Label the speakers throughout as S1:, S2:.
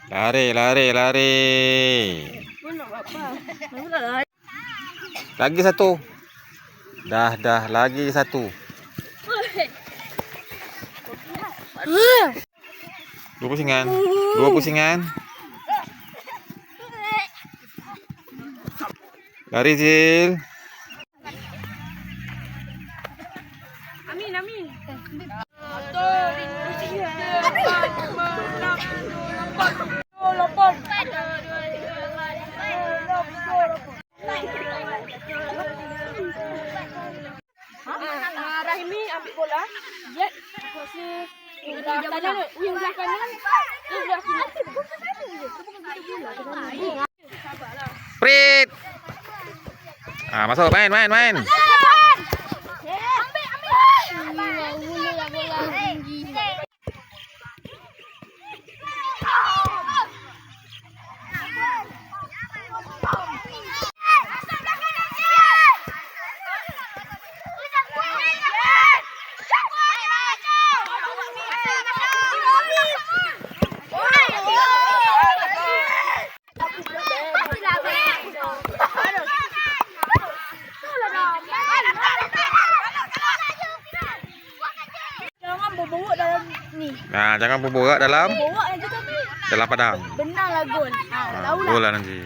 S1: Lari, lari, lari. Lagi satu. Dah, lagi satu. Dua pusingan. Dua pusingan. Lari, Zil.
S2: Amin, amin. Rahimi ambil bola. Jet kasih belah kanan. Belah kanan. Belah kiri.
S1: Prit. Ah, masuk main.
S2: Jangan berbobok dalam ni.
S1: Nah, jangan berborak dalam
S2: Bobok aja tapi
S1: padang.
S2: benarlah gol. Tahu lah.
S1: Gol lah nanti.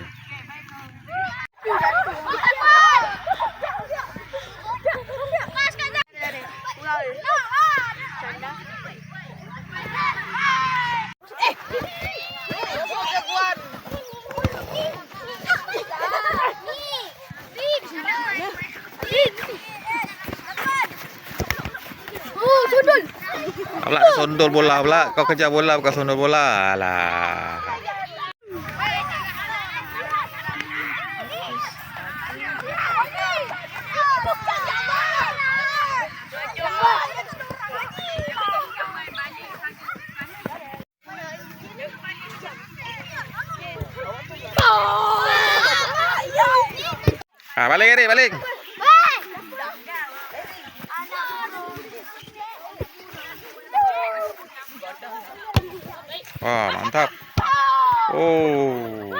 S2: Sundul.
S1: Pula sondol bola pula. Kau kejar bola bukan sondol bola. Alah. Ah, balik Eri, balik. Wah, mantap. Oh.